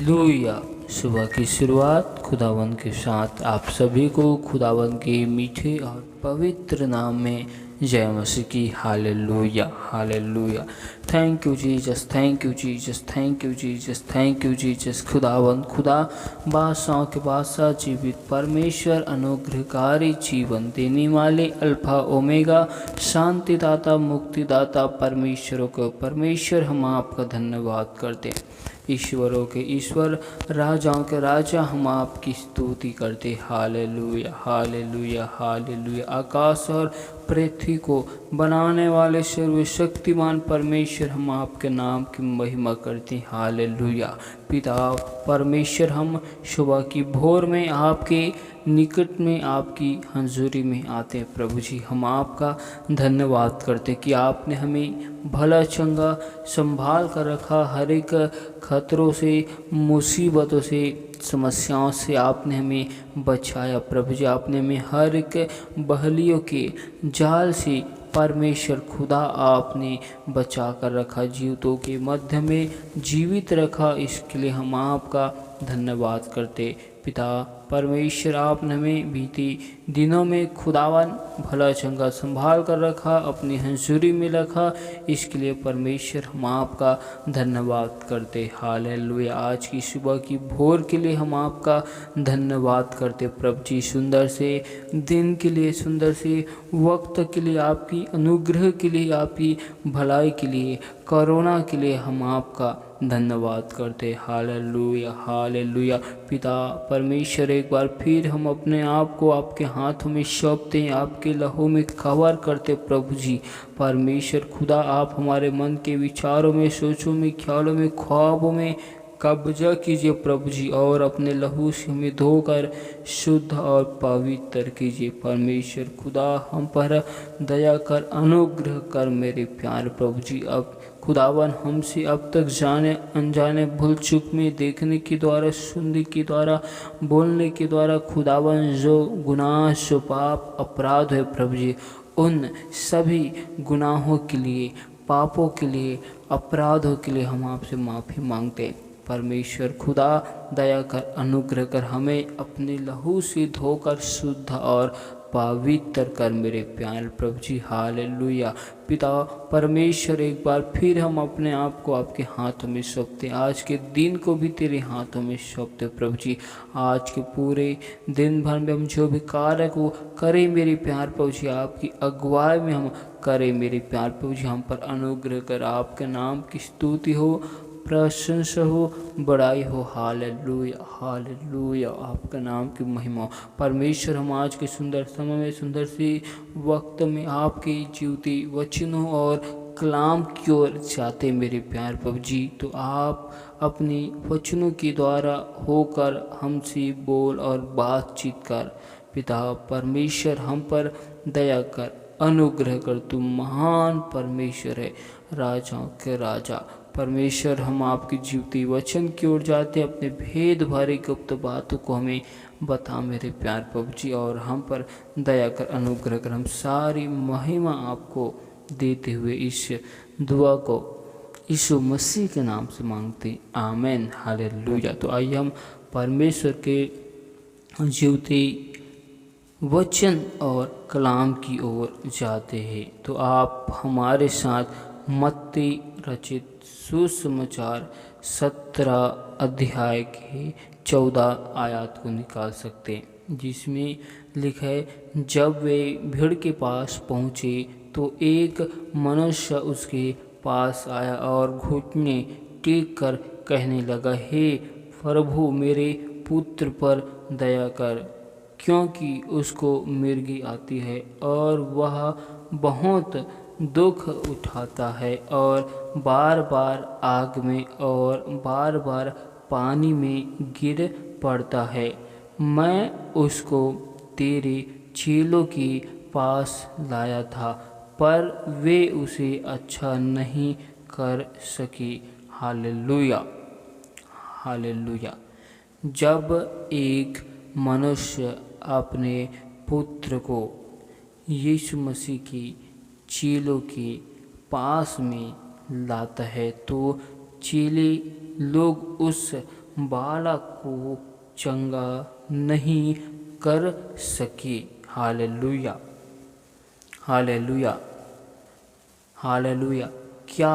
Hallelujah. सुबह की शुरुआत खुदावन के साथ आप सभी को खुदावन के मीठे और पवित्र नाम में जय मसीह की। Hallelujah hallelujah. Thank you Jesus, thank you Jesus, thank you Jesus, thank you Jesus. खुदावन खुदा बादशाहों के बादशाह, जीवित परमेश्वर, अनुग्रहकारी, जीवन देने वाले, अल्फा ओमेगा, शांतिदाता, मुक्तिदाता, परमेश्वरों को परमेश्वर, हम आपका धन्यवाद करते हैं। ईश्वरों के ईश्वर, राजाओं के राजा, हम आपकी स्तुति करते। Hallelujah hallelujah hallelujah. आकाश और पृथ्वी को बनाने वाले सर्वशक्तिमान परमेश्वर, हम आपके नाम की महिमा करते हैं। हालेलुया। पिता परमेश्वर, हम सुबह की भोर में आपके निकट में, आपकी हंजूरी में आते हैं। प्रभु जी, हम आपका धन्यवाद करते कि आपने हमें भला चंगा संभाल कर रखा। हर एक खतरों से, मुसीबतों से, समस्याओं से आपने हमें बचाया। प्रभु जी, आपने हमें हर एक बहलियों के जाल से परमेश्वर खुदा आपने बचा कर रखा, जीवितों के मध्य में जीवित रखा। इसके लिए हम आपका धन्यवाद करते। पिता परमेश्वर, आपने हमें बीती दिनों में खुदावन भला चंगा संभाल कर रखा, अपनी हंसुरी में रखा। इसके लिए परमेश्वर हम आपका धन्यवाद करते। हालेलुया। आज की सुबह की भोर के लिए हम आपका धन्यवाद करते प्रभु जी। सुंदर से दिन के लिए, सुंदर से वक्त के लिए, आपकी अनुग्रह के लिए, आपकी भलाई के लिए, कोरोना के लिए हम आपका धन्यवाद करते। Hallelujah hallelujah. पिता परमेश्वर, एक बार फिर हम अपने आप को आपके हाथों में सौंपते हैं, आपके लहू में कवर करते प्रभु जी। परमेश्वर खुदा, आप हमारे मन के विचारों में, सोचों में, ख्यालों में, ख्वाबों में कब्जा कीजिए प्रभु जी, और अपने लहू से हमें धोकर शुद्ध और पवित्र कीजिए। परमेश्वर खुदा, हम पर दया कर, अनुग्रह कर मेरे प्यारे प्रभु जी। अब खुदावन, हमसे अब तक जाने अनजाने भूल चूक में, देखने के द्वारा, सुनने के द्वारा, बोलने के द्वारा, खुदावन जो गुनाह, जो पाप, अपराध है प्रभु जी, उन सभी गुनाहों के लिए, पापों के लिए, अपराधों के लिए हम आपसे माफ़ी मांगते हैं। परमेश्वर खुदा, दया कर, अनुग्रह कर, हमें अपने लहू से धोकर शुद्ध और पवित्र कर मेरे प्यारे प्रभु जी। हालेलुया। पिता परमेश्वर, एक बार फिर हम अपने आप को आपके हाथों में सौंपते, आज के दिन को भी तेरे हाथों में सौंपते प्रभु जी। आज के पूरे दिन भर में हम जो भी कार्य को करें मेरे प्यार प्रभु जी, आपकी अगुवाई में हम करें मेरे प्यार प्रभु जी। हम पर अनुग्रह कर, आपके नाम की स्तुति हो, प्रशंसा हो, बड़ाई हो। Hallelujah hallelujah. आपका नाम की महिमा। परमेश्वर, हम आज के सुंदर समय में, सुंदर से वक्त में आपके जीवती वचनों और कलाम की ओर जाते मेरे प्यार प्रभु जी। तो आप अपने वचनों के द्वारा होकर हमसे बोल और बातचीत कर। पिता परमेश्वर, हम पर दया कर, अनुग्रह कर। तू महान परमेश्वर है, राजाओं के राजा। परमेश्वर, हम आपके जीवती वचन की ओर जाते, अपने भेद भरी गुप्त बातों को हमें बता मेरे प्यार प्रभु जी, और हम पर दया कर, अनुग्रह कर। हम सारी महिमा आपको देते हुए इस दुआ को यीशु मसीह के नाम से मांगते, आमीन। हालेलुया। तो आइए हम परमेश्वर के जीवती वचन और कलाम की ओर जाते हैं। तो आप हमारे साथ मत्ती रचित सुसमाचार 17 अध्याय के 14 आयत को निकाल सकते हैं, जिसमें लिखा है, जब वे भीड़ के पास पहुँचे तो एक मनुष्य उसके पास आया और घुटने टेक कर कहने लगा, हे प्रभु, मेरे पुत्र पर दया कर, क्योंकि उसको मिर्गी आती है और वह बहुत दुख उठाता है और बार बार आग में और बार बार पानी में गिर पड़ता है। मैं उसको तेरे चेलों के पास लाया था, पर वे उसे अच्छा नहीं कर सके। Hallelujah hallelujah. जब एक मनुष्य अपने पुत्र को यीशु मसीह की चेलों के पास में लाता है, तो चेले लोग उस बालक को चंगा नहीं कर सके। Hallelujah, hallelujah, hallelujah. क्या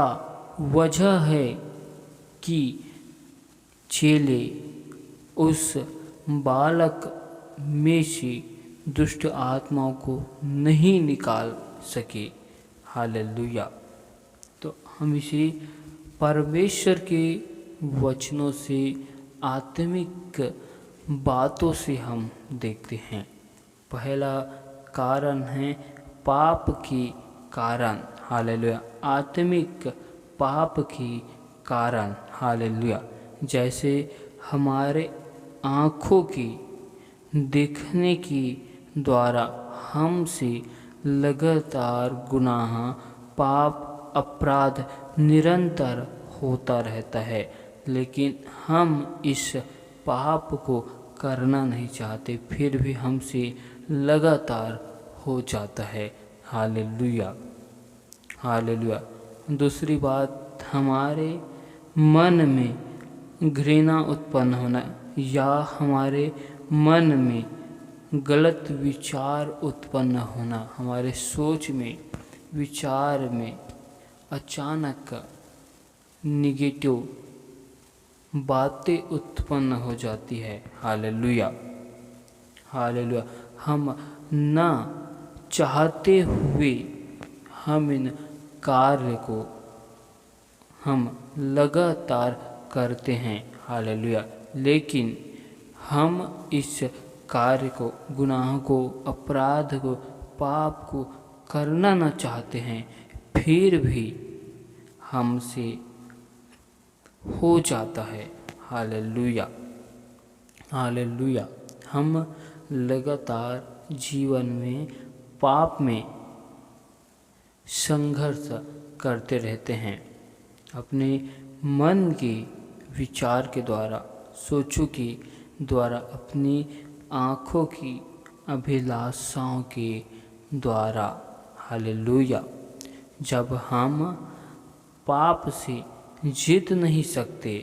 वजह है कि चेले उस बालक में से दुष्ट आत्माओं को नहीं निकाल सके? हालेलुया। तो हम इसे परमेश्वर के वचनों से, आत्मिक बातों से हम देखते हैं। पहला कारण है पाप के कारण। हालेलुया। आत्मिक पाप के कारण। हालेलुया। जैसे हमारे आँखों की देखने के द्वारा हमसे लगातार गुनाह, पाप, अपराध निरंतर होता रहता है, लेकिन हम इस पाप को करना नहीं चाहते, फिर भी हमसे लगातार हो जाता है। Hallelujah, hallelujah. दूसरी बात, हमारे मन में घृणा उत्पन्न होना या हमारे मन में गलत विचार उत्पन्न होना, हमारे सोच में, विचार में अचानक निगेटिव बातें उत्पन्न हो जाती है। Hallelujah, hallelujah. हम ना चाहते हुए हम इन कार्य को हम लगातार करते हैं। हालेलुया। लेकिन हम इस कार्य को, गुनाह को, अपराध को, पाप को करना न चाहते हैं, फिर भी हमसे हो जाता है। Hallelujah, hallelujah. हम लगातार जीवन में पाप में संघर्ष करते रहते हैं। अपने मन के विचार के द्वारा, सोचों के द्वारा, अपनी आँखों की अभिलाषाओं के द्वारा। हालेलुया। जब हम पाप से जीत नहीं सकते,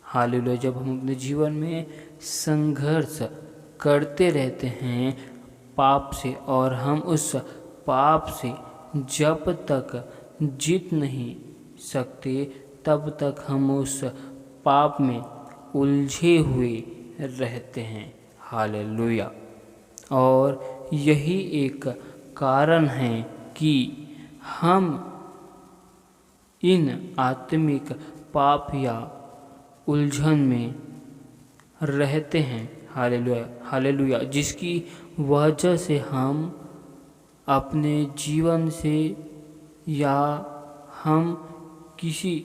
हालेलुया, जब हम अपने जीवन में संघर्ष करते रहते हैं पाप से, और हम उस पाप से जब तक जीत नहीं सकते तब तक हम उस पाप में उलझे हुए रहते हैं। हालेलुया। और यही एक कारण है कि हम इन आत्मिक पाप या उलझन में रहते हैं। Hallelujah, hallelujah. जिसकी वजह से हम अपने जीवन से या हम किसी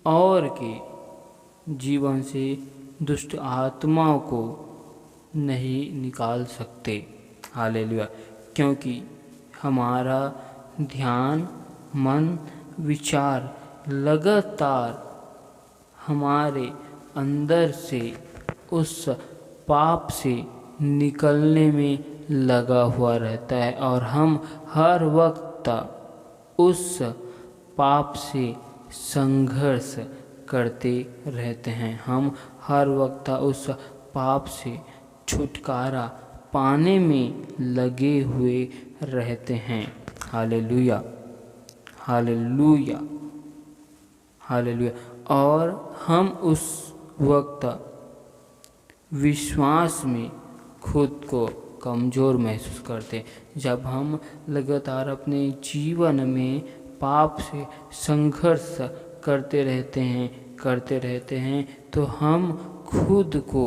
और के जीवन से दुष्ट आत्माओं को नहीं निकाल सकते। हालेलुया। क्योंकि हमारा ध्यान, मन, विचार लगातार हमारे अंदर से उस पाप से निकलने में लगा हुआ रहता है, और हम हर वक्त उस पाप से संघर्ष करते रहते हैं। हम हर वक्त उस पाप से छुटकारा पाने में लगे हुए रहते हैं। Hallelujah, hallelujah, hallelujah. और हम उस वक्त विश्वास में खुद को कमज़ोर महसूस करते हैं। जब हम लगातार अपने जीवन में पाप से संघर्ष करते रहते हैं, तो हम खुद को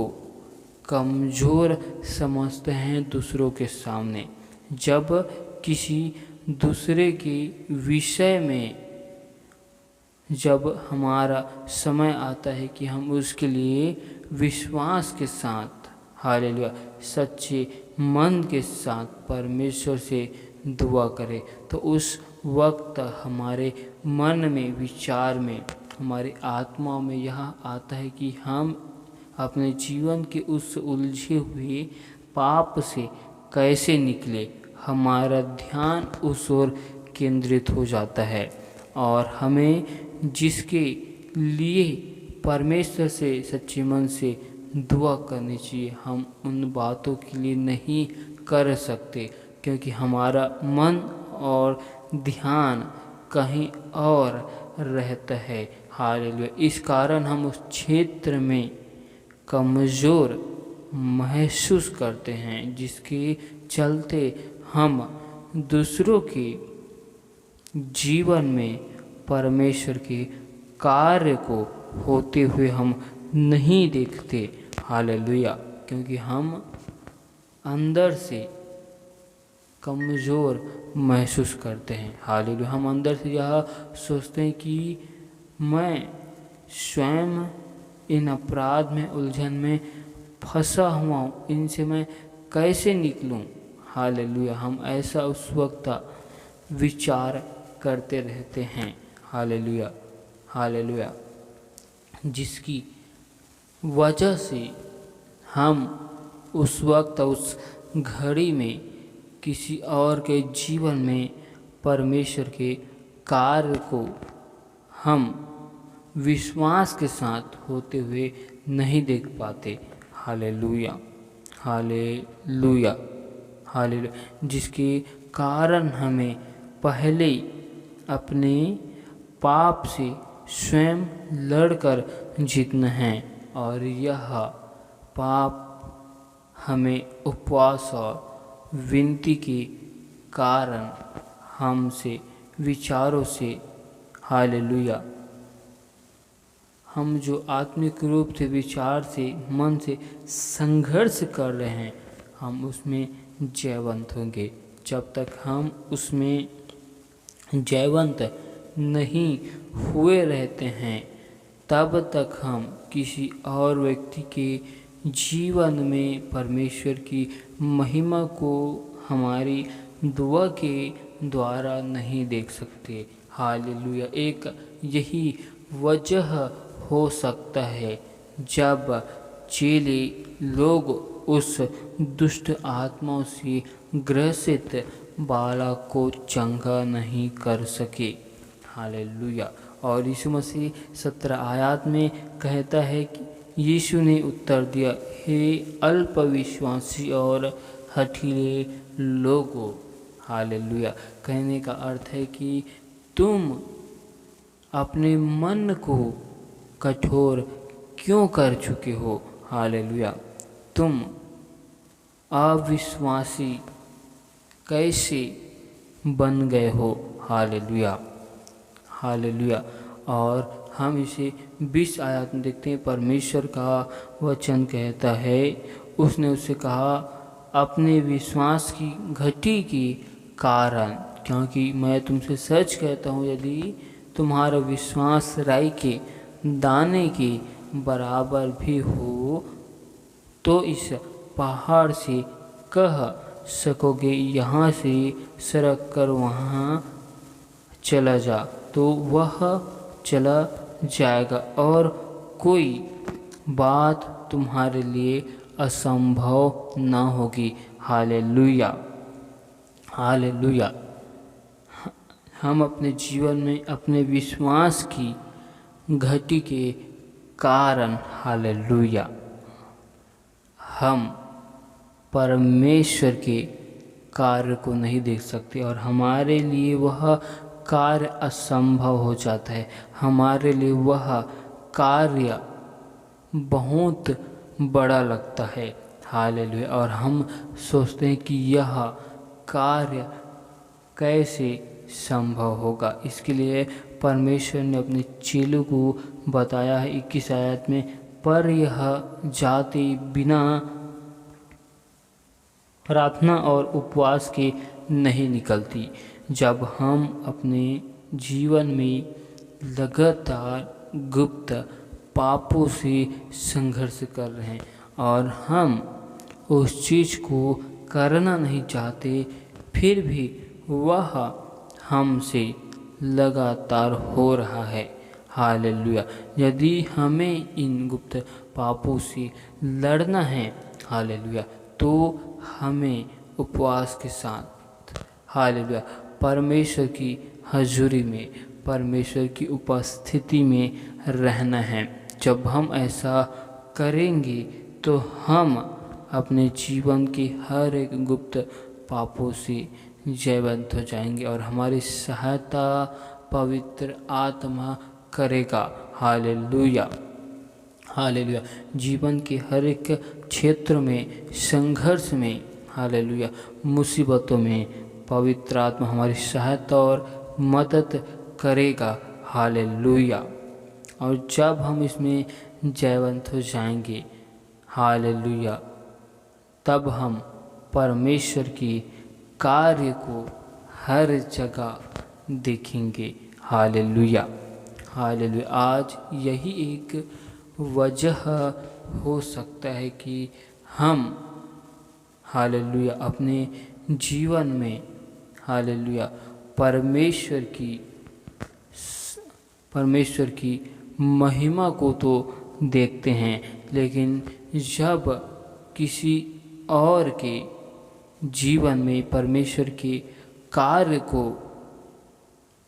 कमज़ोर समझते हैं दूसरों के सामने। जब किसी दूसरे के विषय में जब हमारा समय आता है कि हम उसके लिए विश्वास के साथ, हालेलुया, सच्चे मन के साथ परमेश्वर से दुआ करें, तो उस वक्त हमारे मन में, विचार में, हमारी आत्मा में यह आता है कि हम अपने जीवन के उस उलझे हुए पाप से कैसे निकले। हमारा ध्यान उस ओर केंद्रित हो जाता है, और हमें जिसके लिए परमेश्वर से सच्चे मन से दुआ करनी चाहिए। हम उन बातों के लिए नहीं कर सकते क्योंकि हमारा मन और ध्यान कहीं और रहता है। हालेलुया। इस कारण हम उस क्षेत्र में कमज़ोर महसूस करते हैं, जिसके चलते हम दूसरों के जीवन में परमेश्वर के कार्य को होते हुए हम नहीं देखते। हालेलुया। क्योंकि हम अंदर से कमज़ोर महसूस करते हैं। हालेलुया। हम अंदर से यह सोचते हैं कि मैं स्वयं इन अपराध में, उलझन में फंसा हुआ हूँ, इनसे मैं कैसे निकलूँ। हालेलुया। हम ऐसा उस वक्त विचार करते रहते हैं। हालेलुया। हालेलुया। जिसकी वजह से हम उस वक्त, उस घड़ी में किसी और के जीवन में परमेश्वर के कार्य को हम विश्वास के साथ होते हुए नहीं देख पाते। हालेलुया। हालेलुया। हालेलुया। जिसके कारण हमें पहले अपने पाप से स्वयं लड़कर जीतना है, और यह पाप हमें उपवास और विनती के कारण हमसे विचारों से, हालेलुया, हम जो आत्मिक रूप से विचार से, मन से संघर्ष कर रहे हैं, हम उसमें जयवंत होंगे। जब तक हम उसमें जयवंत नहीं हुए रहते हैं, तब तक हम किसी और व्यक्ति के जीवन में परमेश्वर की महिमा को हमारी दुआ के द्वारा नहीं देख सकते। हालेलुया। एक यही वजह हो सकता है जब चेले लोग उस दुष्ट आत्माओं से ग्रसित बालक को चंगा नहीं कर सके। हालेलुया। और यीशु मसीह 17 आयत में कहता है कि यीशु ने उत्तर दिया, हे अल्पविश्वासी और हठीले लोगों। हालेलुया। कहने का अर्थ है कि तुम अपने मन को कठोर क्यों कर चुके हो। हालेलुया। तुम अविश्वासी कैसे बन गए हो। हालेलुया। हालेलुया। और हम इसे 20 आयत में देखते हैं। परमेश्वर का वचन कहता है, उसने उससे कहा, अपने विश्वास की घटी के कारण, क्योंकि मैं तुमसे सच कहता हूँ, यदि तुम्हारा विश्वास राई के दाने के बराबर भी हो, तो इस पहाड़ से कह सकोगे, यहाँ से सरक कर वहाँ चला जा, तो वह चला जाएगा, और कोई बात तुम्हारे लिए असंभव ना होगी। हालेलुया। हालेलुया। हम अपने जीवन में अपने विश्वास की घटी के कारण, हालेलुया, हम परमेश्वर के कार्य को नहीं देख सकते, और हमारे लिए वह कार्य असंभव हो जाता है। हमारे लिए वह कार्य बहुत बड़ा लगता है। हालेलुया। और हम सोचते हैं कि यह कार्य कैसे संभव होगा। इसके लिए परमेश्वर ने अपने चेलों को बताया है 21 आयत में, पर यह जाति बिना प्रार्थना और उपवास के नहीं निकलती। जब हम अपने जीवन में लगातार गुप्त पापों से संघर्ष कर रहे हैं और हम उस चीज़ को करना नहीं चाहते, फिर भी वह हमसे लगातार हो रहा है। हालेलुया। यदि हमें इन गुप्त पापों से लड़ना है, हालेलुया, तो हमें उपवास के साथ, हालेलुया, परमेश्वर की हजूरी में, परमेश्वर की उपस्थिति में रहना है। जब हम ऐसा करेंगे तो हम अपने जीवन के हर एक गुप्त पापों से जयवंत हो जाएंगे और हमारी सहायता पवित्र आत्मा करेगा। Hallelujah, hallelujah. जीवन के हर एक क्षेत्र में, संघर्ष में, हालेलुया, मुसीबतों में पवित्र आत्मा हमारी सहायता और मदद करेगा। हालेलुया। और जब हम इसमें जयवंत हो जाएंगे, हालेलुया, तब हम परमेश्वर की कार्य को हर जगह देखेंगे। Hallelujah, hallelujah. आज यही एक वजह हो सकता है कि हम, हालेलुया, अपने जीवन में, हालेलुया, परमेश्वर की महिमा को तो देखते हैं, लेकिन जब किसी और के जीवन में परमेश्वर के कार्य को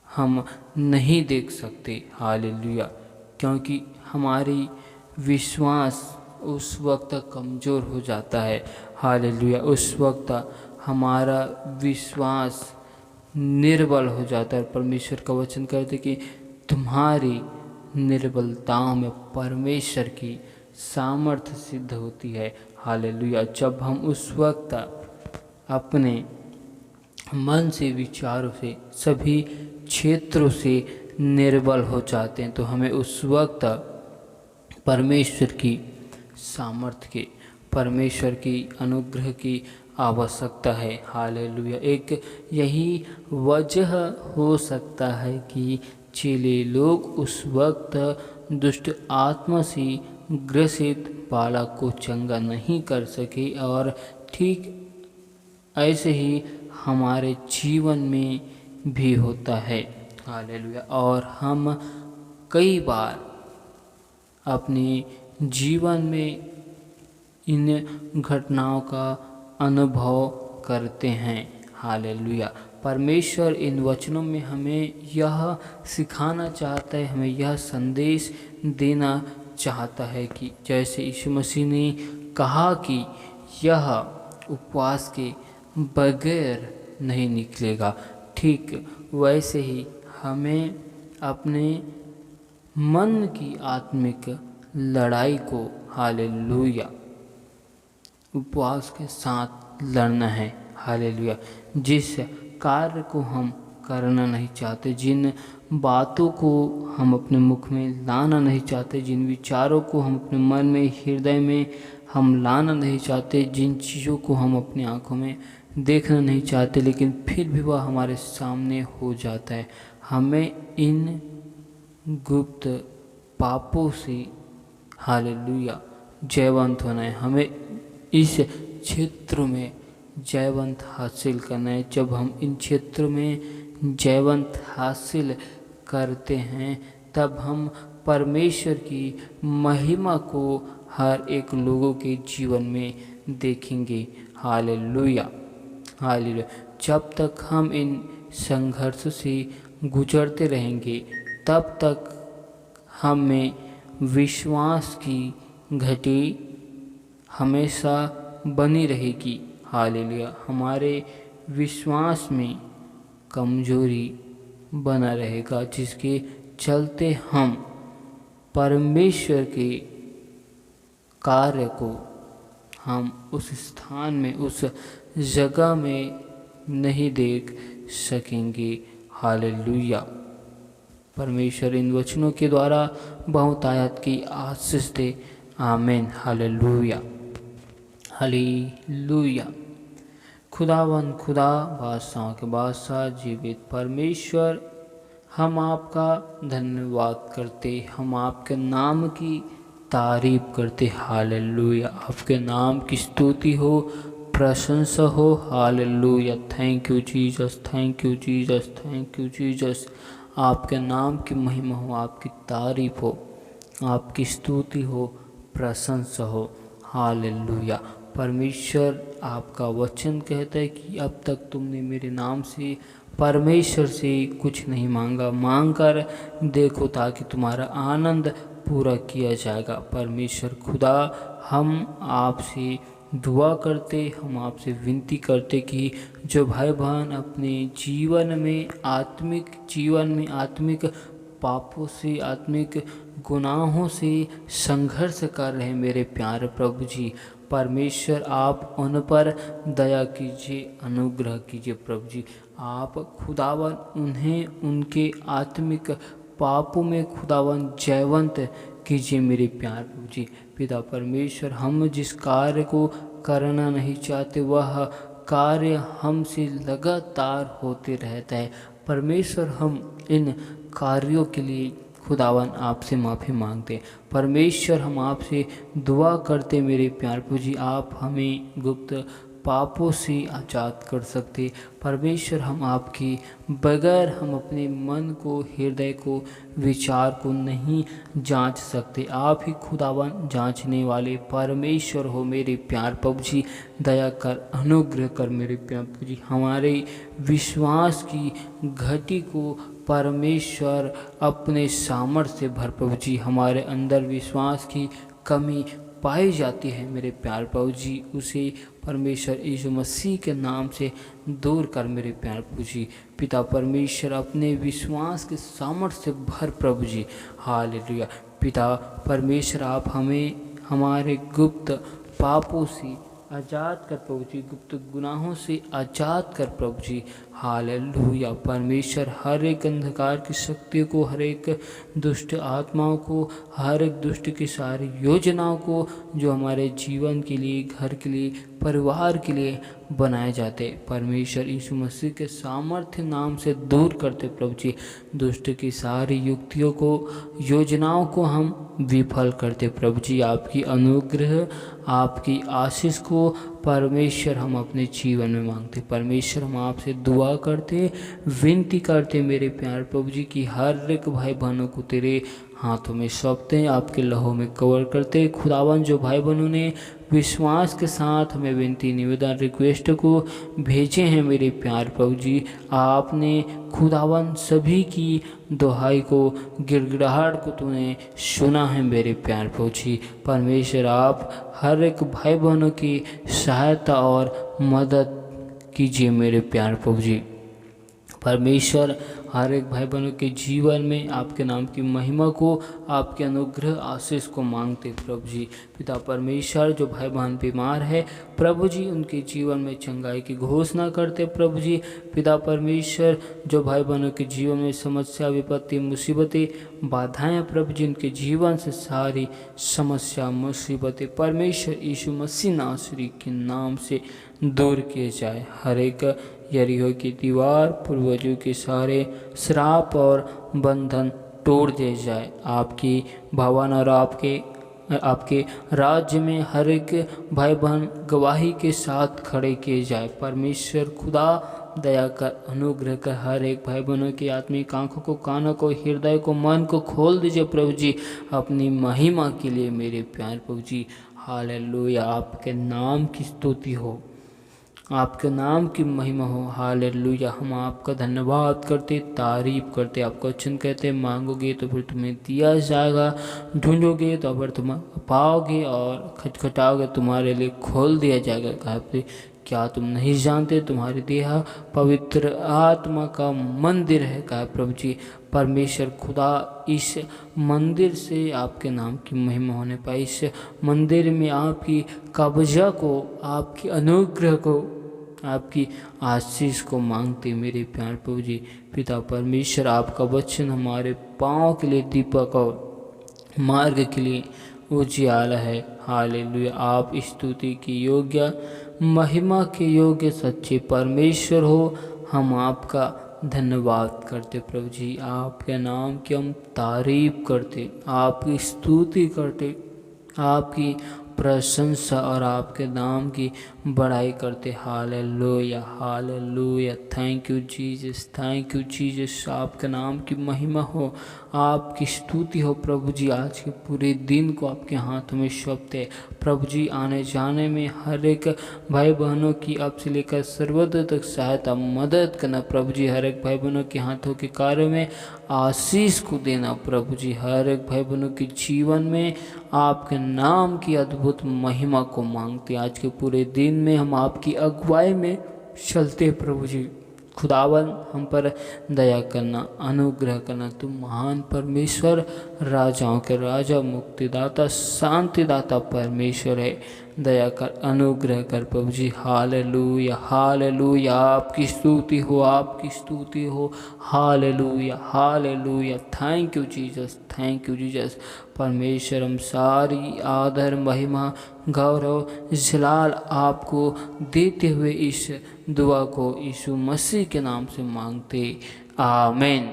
हम नहीं देख सकते। हालेलुया, क्योंकि हमारी विश्वास उस वक्त कमज़ोर हो जाता है। हालेलुया, उस वक्त हमारा विश्वास निर्बल हो जाता है। परमेश्वर का वचन कहते कि तुम्हारी निर्बलताओं में परमेश्वर की सामर्थ्य सिद्ध होती है। हालेलुया। जब हम उस वक्त अपने मन से, विचारों से, सभी क्षेत्रों से निर्बल हो जाते हैं तो हमें उस वक्त परमेश्वर की सामर्थ्य के, परमेश्वर की अनुग्रह की आवश्यकता है। हालेलुया। एक यही वजह हो सकता है कि चेले लोग उस वक्त दुष्ट आत्मा से ग्रसित बालक को चंगा नहीं कर सके, और ठीक ऐसे ही हमारे जीवन में भी होता है। हालेलुया। और हम कई बार अपने जीवन में इन घटनाओं का अनुभव करते हैं। हालेलुया। परमेश्वर इन वचनों में हमें यह सिखाना चाहता है, हमें यह संदेश देना चाहता है कि जैसे यीशु मसीह ने कहा कि यह उपवास के बगैर नहीं निकलेगा, ठीक वैसे ही हमें अपने मन की आत्मिक लड़ाई को, हालेलुया, उपवास के साथ लड़ना है। हालेलुया। जिस कार्य को हम करना नहीं चाहते, जिन बातों को हम अपने मुख में लाना नहीं चाहते, जिन विचारों को हम अपने मन में, हृदय में हम लाना नहीं चाहते, जिन चीज़ों को हम अपनी आँखों में देखना नहीं चाहते, लेकिन फिर भी वह हमारे सामने हो जाता है, हमें इन गुप्त पापों से, हालेलुया, जयवंत होना है। हमें इस क्षेत्र में जयवंत हासिल करना है। जब हम इन क्षेत्र में जयवंत हासिल करते हैं तब हम परमेश्वर की महिमा को हर एक लोगों के जीवन में देखेंगे। Hallelujah, hallelujah. जब तक हम इन संघर्ष से गुजरते रहेंगे तब तक हमें विश्वास की घटी हमेशा बनी रहेगी। हालेलुया। हमारे विश्वास में कमजोरी बना रहेगा, जिसके चलते हम परमेश्वर के कार्य को हम उस स्थान में, उस जगह में नहीं देख सकेंगे। हालेलुया। परमेश्वर इन वचनों के द्वारा बहुतायत की आशीष दे। आमीन। Hallelujah, hallelujah. खुदावन, खुदा, बादशाह के बादशाह, जीवित परमेश्वर, हम आपका धन्यवाद करते, हम आपके नाम की तारीफ करते। हालेलुया। आपके नाम की स्तुति हो, प्रशंसा हो। Hallelujah. Thank you Jesus, thank you Jesus, thank you Jesus. आपके नाम की महिमा हो, आपकी तारीफ हो, आपकी स्तुति हो, प्रशंसा हो। हालेलुया। परमेश्वर, आपका वचन कहता है कि अब तक तुमने मेरे नाम से परमेश्वर से कुछ नहीं मांगा, मांग कर देखो ताकि तुम्हारा आनंद पूरा किया जाएगा। परमेश्वर खुदा, हम आपसे दुआ करते, हम आपसे विनती करते कि जो भाई बहन अपने जीवन में आत्मिक पापों से, आत्मिक गुनाहों से संघर्ष कर रहे हैं, मेरे प्यारे प्रभु जी, परमेश्वर आप उन पर दया कीजिए, अनुग्रह कीजिए प्रभु जी। आप खुदावन उन्हें उनके आत्मिक पापों में खुदावन जयवंत कीजिए मेरे प्यारे प्रभु जी। पिता परमेश्वर, हम जिस कार्य को करना नहीं चाहते वह कार्य हमसे लगातार होते रहता है। परमेश्वर, हम इन कार्यों के लिए खुदावन आपसे माफ़ी मांगते। परमेश्वर, हम आपसे दुआ करते मेरे प्यारे प्रभु जी, आप हमें गुप्त पापों से आज़ाद कर सकते। परमेश्वर, हम आपके बगैर हम अपने मन को, हृदय को, विचार को नहीं जांच सकते। आप ही खुदावन जांचने वाले परमेश्वर हो मेरे प्यार प्रभु जी। दया कर, अनुग्रह कर मेरे प्यार प्रभु जी। हमारे विश्वास की घटी को परमेश्वर अपने सामर्थ्य से भर प्रभु जी। हमारे अंदर विश्वास की कमी पाई जाती है मेरे प्यार प्रभु जी, उसे परमेश्वर यीशु मसीह के नाम से दूर कर मेरे प्यार प्रभु जी। पिता परमेश्वर, अपने विश्वास के सामर्थ्य से भर प्रभु जी। हालेलुया। पिता परमेश्वर, आप हमें हमारे गुप्त पापों से आज़ाद कर प्रभु जी, गुप्त गुनाहों से आज़ाद कर प्रभु जी। हालेलुया। परमेश्वर, हर एक अंधकार की शक्ति को, हर एक दुष्ट आत्माओं को, हर एक दुष्ट की सारी योजनाओं को जो हमारे जीवन के लिए, घर के लिए, परिवार के लिए बनाए जाते, परमेश्वर यीशु मसीह के सामर्थ्य नाम से दूर करते प्रभु जी। दुष्ट की सारी युक्तियों को, योजनाओं को हम विफल करते प्रभु जी। आपकी अनुग्रह, आपकी आशीष को परमेश्वर हम अपने जीवन में मांगते। परमेश्वर, हम आपसे दुआ करते, विनती करते मेरे प्यार प्रभु जी कि हर एक भाई बहनों को तेरे हाथों में सौंपते हैं, आपके लहू में कवर करते। खुदावन, जो भाई बहनों ने विश्वास के साथ हमें विनती, निवेदन, रिक्वेस्ट को भेजे हैं मेरे प्यार प्रभु जी, आपने खुदावन सभी की दुहाई को, गिड़गिड़ाहट को तूने सुना है मेरे प्यार प्रभु जी। परमेश्वर, आप हर एक भाई बहनों की सहायता और मदद कीजिए मेरे प्यार प्रभु जी। परमेश्वर, हर एक भाई बहनों के जीवन में आपके नाम की महिमा को, आपके अनुग्रह आशीष को मांगते प्रभु जी। पिता परमेश्वर, जो भाई बहन बीमार है प्रभु जी, उनके जीवन में चंगाई की घोषणा करते प्रभु जी। पिता परमेश्वर, जो भाई बहनों के जीवन में समस्या, विपत्ति, मुसीबतें, बाधाएं प्रभु जी, उनके जीवन से सारी समस्या, मुसीबतें परमेश्वर यीशु मसीह नासरी के नाम से दूर किए जाए। हर एक यरीहो की दीवार, पूर्वजों के सारे श्राप और बंधन तोड़ दिए जाए। आपकी भवन और आपके राज्य में हर एक भाई बहन गवाही के साथ खड़े किए जाए। परमेश्वर खुदा, दया कर, अनुग्रह कर, हर एक भाई बहनों की आत्मिक आंखों को, कानों को, हृदय को, मन को खोल दीजिए प्रभु जी, अपनी महिमा के लिए मेरे प्यार प्रभु जी। हालेलुया। आपके नाम की स्तुति हो, आपके नाम की महिमा हो। हालेलुया। हम आपका धन्यवाद करते, तारीफ करते, आपको वचन कहते, मांगोगे तो फिर तुम्हें दिया जाएगा, ढूंढोगे तो फिर तुम पाओगे, और खटखटाओगे तुम्हारे लिए खोल दिया जाएगा। कहा, क्या तुम नहीं जानते तुम्हारी देह पवित्र आत्मा का मंदिर है? कहा प्रभु जी। परमेश्वर खुदा, इस मंदिर से आपके नाम की महिमा होने पाए। इस मंदिर में आपकी कब्जा को, आपकी अनुग्रह को, आपकी आशीष को मांगते मेरे प्यार प्रभु जी। पिता परमेश्वर, आपका वचन हमारे पाँव के लिए दीपक और मार्ग के लिए उजियाला है। हालेलुया। आप स्तुति की योग्य, महिमा के योग्य सच्चे परमेश्वर हो। हम आपका धन्यवाद करते प्रभु जी, आपके नाम की हम तारीफ करते, आपकी स्तुति करते, आपकी प्रशंसा और आपके नाम की बड़ाई करते। Hallelujah, hallelujah. Thank you Jesus, thank you Jesus. आपके नाम की महिमा हो, आपकी स्तुति हो प्रभु जी। आज के पूरे दिन को आपके हाथ में सौंपते प्रभु जी। आने जाने में हर एक भाई बहनों की आप से लेकर सर्वदा तक सहायता मदद करना प्रभु जी। हर एक भाई बहनों के हाथों के कार्य में आशीष को देना प्रभु जी। हर एक भाई बहनों के जीवन में आपके नाम की अद्भुत महिमा को मांगते। आज के पूरे दिन में हम आपकी अगुवाई में चलते प्रभु जी। खुदावन हम पर दया करना, अनुग्रह करना। तुम महान परमेश्वर, राजाओं के राजा, मुक्तिदाता, शांतिदाता परमेश्वर है। दया कर, अनुग्रह कर प्रभु जी। Hallelujah, hallelujah. आपकी स्तुति हो, आपकी स्तुति हो। Hallelujah, hallelujah. Thank you Jesus, thank you Jesus. परमेश्वर हम सारी आदर, महिमा, गौरव, जलाल आपको देते हुए इस दुआ को यीशु मसीह के नाम से मांगते। आमीन।